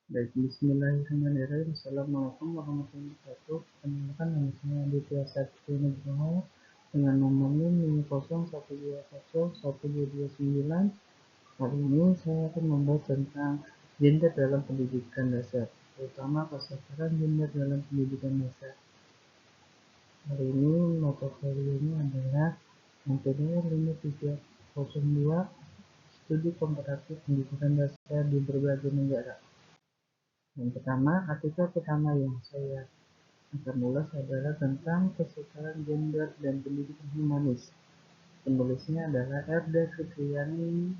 Baik, bismillahirrahmanirrahim. Assalamualaikum warahmatullahi wabarakatuh. Perkenalkan, nama saya Aditya Satrio Nugroho dengan nomor NIM 102012229. Hari ini saya akan membahas tentang gender dalam pendidikan dasar, terutama kesetaraan gender dalam pendidikan dasar. Hari ini mata kuliahnya adalah metode 5302, studi komparatif pendidikan dasar di berbagai negara. Yang pertama, artikel pertama yang saya akan ulas adalah tentang kesetaraan gender dan pendidikan humanis. Penulisnya adalah Erda Fitriani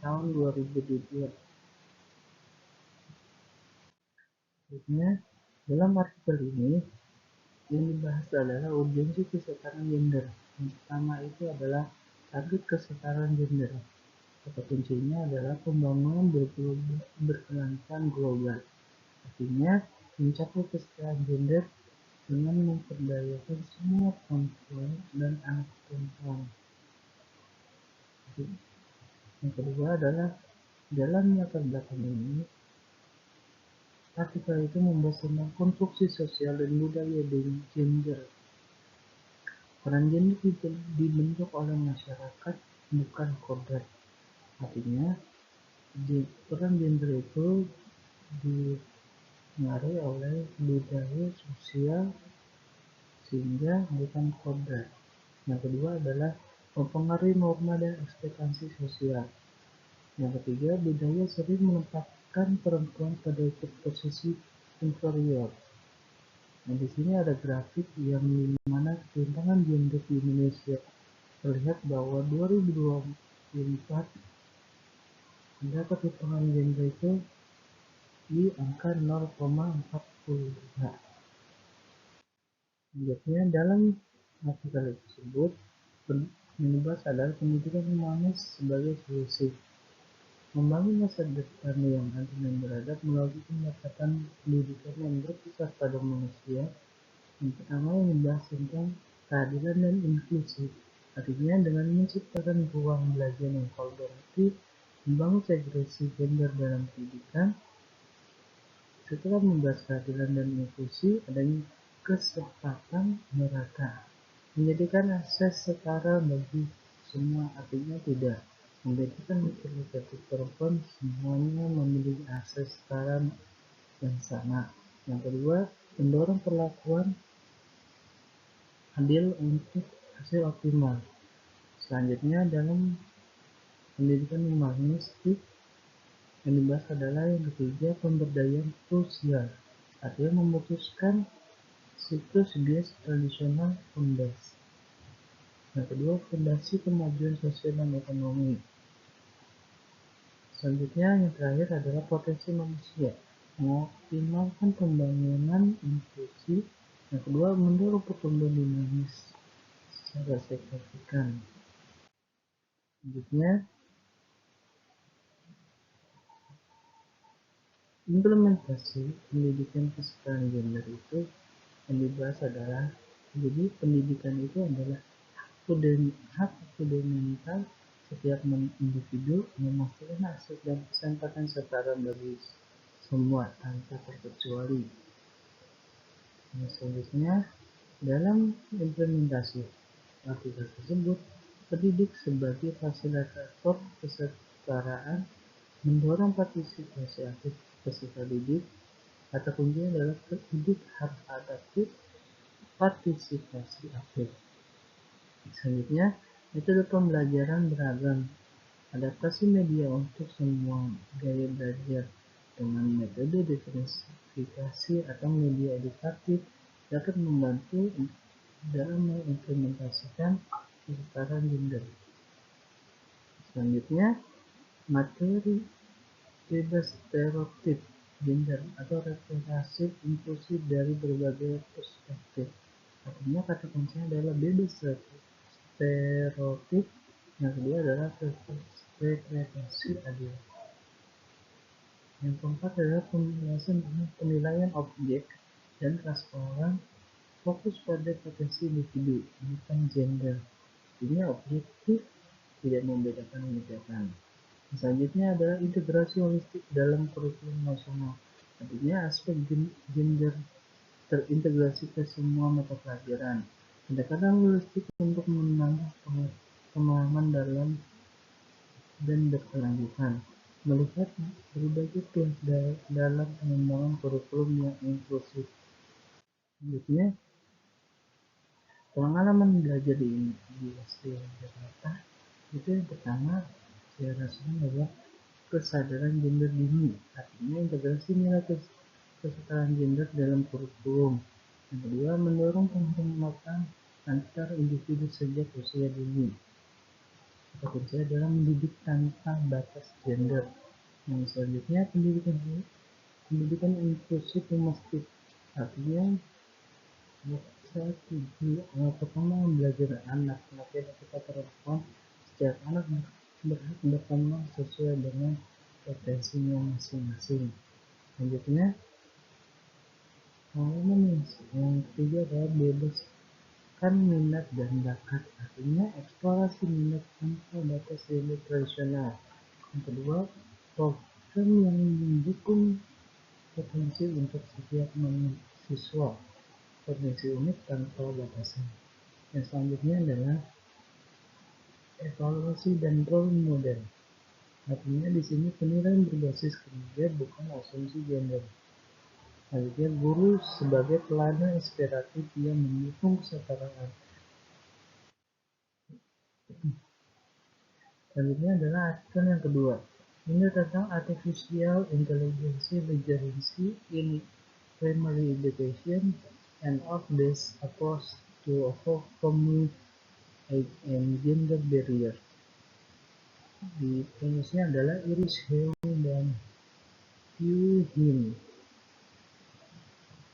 tahun 2002. Selanjutnya, dalam artikel ini yang dibahas adalah urgensi kesetaraan gender. Yang pertama itu adalah target kesetaraan gender. Kata kuncinya adalah pembangunan berkelanjutan global. Artinya, mencapai kesetaraan gender dengan memperdayakan semua perempuan dan anak perempuan. Yang kedua adalah dalam latar belakang ini, artikel itu membahas tentang konstruksi sosial dan budaya dengan gender. Peran gender dibentuk oleh masyarakat, bukan kodrat. Artinya, peran gender itu dipengaruhi oleh budaya sosial sehingga bukan kodrat. Yang kedua adalah mempengaruhi norma dan ekspektasi sosial. Yang ketiga, budaya sering menempatkan perempuan pada posisi inferior. Nah, di sini ada grafik yang dimana ketimpangan gender di Indonesia terlihat bahwa 2024 ada ketimpangan gender itu di angka 0,42. Selanjutnya, dalam artikel tersebut membahas adalah pendidikan humanis sebagai solusi. Membangun masa depan yang adil dan beradab melalui pendekatan pendidikan yang berpusat pada manusia. Yang pertama yang membahas tentang keadilan dan inklusi. Artinya dengan menciptakan ruang belajar yang kolaboratif, membangun segregasi gender dalam pendidikan. Setelah membahas keadilan dan inklusi, adanya kesempatan merata, menjadikan akses setara bagi semua. Artinya tidak membedakan laki-laki perempuan, semuanya memiliki akses setara yang sama. Yang kedua, mendorong perlakuan adil untuk hasil optimal. Selanjutnya, dalam pendidikan humanistik yang dibahas adalah yang ketiga, pemberdayaan sosial. Artinya memutuskan siklus bias tradisional FUNDAS. Yang kedua, fondasi kemajuan sosial dan ekonomi. Selanjutnya, yang terakhir adalah potensi manusia, mengoptimalkan pembangunan inklusi. Yang kedua, mendorong pertumbuhan dinamis secara signifikan. Selanjutnya, implementasi pendidikan kesetaraan gender itu yang dibahas adalah, jadi pendidikan itu adalah hak fundamental setiap individu, memastikan akses dan kesempatan setara bagi semua tanpa terkecuali. Nah, selanjutnya, dalam implementasi artikel tersebut, pendidik sebagai fasilitator kesetaraan, mendorong partisipasi aktif peserta didik. Kata kuncinya adalah pendidik harus adaptif, partisipasi aktif. Selanjutnya, metode pembelajaran beragam, adaptasi media untuk semua gaya belajar dengan metode diferensiasi atau media edukatif dapat membantu dalam mengimplementasikan kesetaraan gender. Selanjutnya, materi bebas stereotip gender atau representasi inklusif dari berbagai perspektif. Artinya kata kuncinya adalah bebas stereotip. Yang kedua adalah representasi adil. Yang keempat adalah pembahasan penilaian objek dan transparan, fokus pada potensi individu, bukan gender. Ini objektif, tidak membedakan. Selanjutnya adalah integrasi holistik dalam kurikulum nasional. Artinya aspek gender terintegrasi ke semua mata pelajaran. Pendekatan holistik untuk menambah pemahaman dalam dan berkelanjutan. Melihat berbagai pihak dalam pengembangan kurikulum yang inklusif. Selanjutnya, pengalaman belajar di SD Jakarta itu yang pertama saya rasakan adalah kesadaran gender dini, artinya integrasi nilai kesetaraan gender dalam kurikulum. Yang kedua, mendorong penghormatan antar individu sejak usia dini. Kata kunci adalah mendidik tanpa batas gender. Yang selanjutnya, pendidikan inklusif memastikan, artinya saya tujuh pertama belajar anak laki-laki kita perempuan, setiap anak berhak berkembang sesuai dengan potensinya masing-masing. Selanjutnya, pengalaman yang ketiga adalah bebaskan minat dan bakat, artinya eksplorasi minat tanpa batas gender tradisional. Yang kedua, program yang mendukung potensi untuk setiap mahasiswa, potensi unik tanpa batasan. Yang selanjutnya adalah evaluasi dan role model. Artinya di sini penilaian berbasis kinerja bukan asumsi gender. Selanjutnya, guru sebagai teladan inspiratif yang mendukung kesetaraan. Selanjutnya adalah artikel yang kedua. Ini tentang artificial intelligence literacy in primary education and of this approach to overcoming age and gender barrier. Di penulisnya adalah Iris Heu dan Yu Hin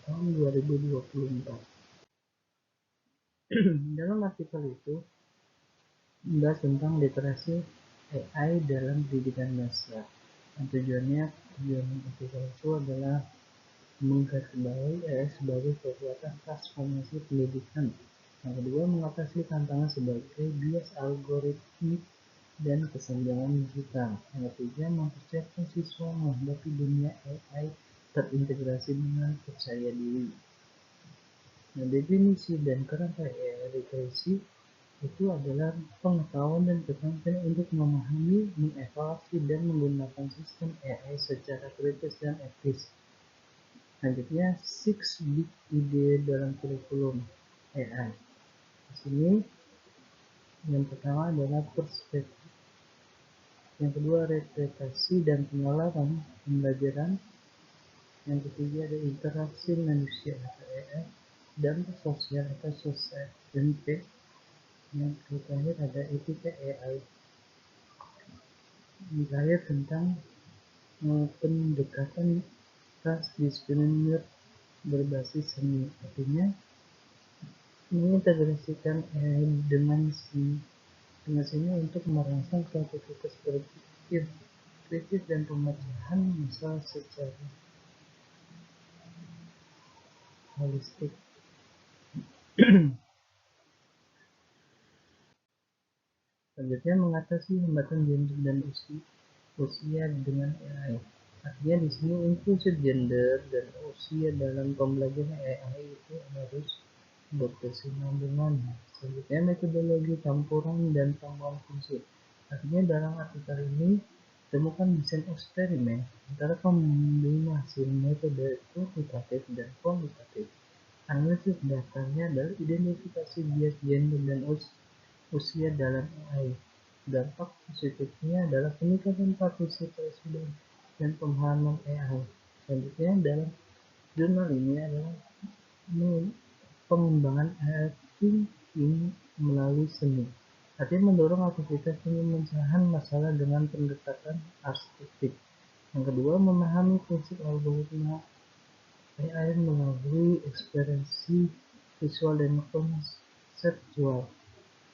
tahun 2024. Dalam artikel itu membahas tentang literasi AI dalam pendidikan dasar. Tujuan artikel itu adalah menggarisbawahi AI sebagai kekuatan transformasi pendidikan. Yang kedua, mengatasi tantangan sebagai bias algoritmik dan kesenjangan digital. Yang ketiga, mempersiapkan siswa menghadapi dunia AI terintegrasi dengan percaya diri. Nah, definisi dan kerangka AI literasi itu adalah pengetahuan dan keterampilan untuk memahami, mengevaluasi, dan menggunakan sistem AI secara kritis dan etis. Selanjutnya, 6 big ide dalam kurikulum AI. Di sini yang pertama adalah perspektif, yang kedua replikasi dan pengenalan pembelajaran, yang ketiga ada interaksi manusia atau AI, dan sosial atau NP, yang terakhir ada etika AI. Yang terakhir tentang pendekatan transdisipliner berbasis seni, artinya mengintegrasikan AI dengan seni untuk merangsang kreativitas berpikir kritis dan pemecahan masalah secara holistik. Selanjutnya, mengatasi hambatan gender dan usia dengan AI. Artinya di sini inklusi gender dan usia dalam pembelajaran AI itu harus berkesinambungan. Selanjutnya, metodologi campuran dan tambahan fungsi. Artinya dalam artikel ini temukan desain eksperimen antara kombinasi metode kuantitatif dan kualitatif. Analisis dasarnya adalah identifikasi bias gender dan usia dalam AI. Dampak positifnya adalah peningkatan partisipasi dan pemahaman AI. Selanjutnya dalam jurnal ini adalah pengembangan AI thinking melalui seni. Artinya mendorong aktivitas pemecahan masalah dengan pendekatan artistik. Yang kedua, memahami prinsip algoritma AI melalui ekspresi visual dan konseptual.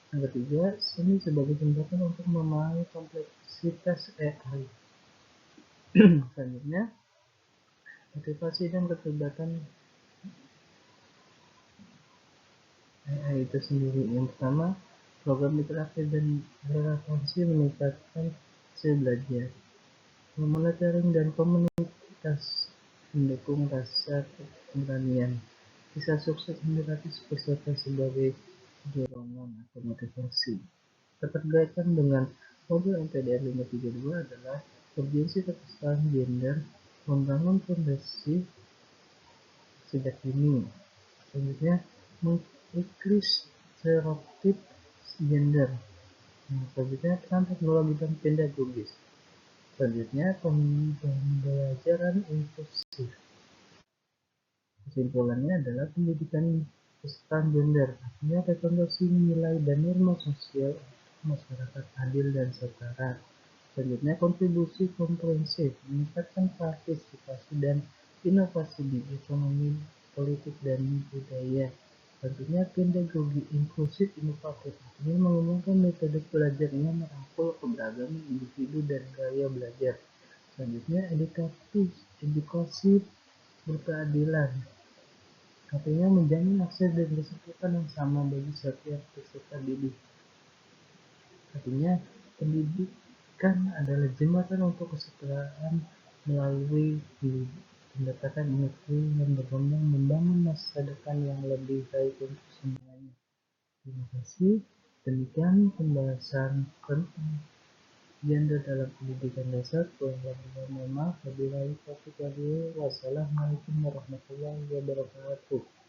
Yang ketiga, seni sebagai jembatan untuk memahami kompleksitas AI. Selanjutnya, motivasi dan keterlibatan AI itu sendiri. Yang pertama, program literasi dan relevansi meningkatkan hasil belajar. Monitoring dan komunitas mendukung rasa keberanian. Kisah sukses gratis peserta sebagai dorongan atau motivasi. Keterkaitan dengan modul MPDR 532 adalah urgensi kesetaraan gender membangun fondasi sejak dini. Selanjutnya, mengikis stereotip gender. Selanjutnya, peran teknologi dan pedagogis. Selanjutnya, pembelajaran inklusif. Kesimpulannya adalah pendidikan kesetaraan gender, artinya rekomendasi nilai dan norma sosial masyarakat adil dan setara. Selanjutnya, kontribusi komprehensif, meningkatkan partisipasi dan inovasi di ekonomi, politik, dan budaya. Selanjutnya, pedagogi inklusif inovatif, artinya mengembangkan metode belajar yang merangkul keberagaman individu dan gaya belajar. Selanjutnya, edukasi berkeadilan, artinya menjamin akses dan kesempatan yang sama bagi setiap peserta didik. Artinya, pendidikan adalah jembatan untuk kesetaraan melalui pendekatan inklusif yang berkembang membangun masa depan yang lebih baik untuk semuanya. Terima kasih. Demikian pembahasan tentang gender dalam pendidikan dasar. Mohon maaf. Wassalamualaikum warahmatullahi wabarakatuh.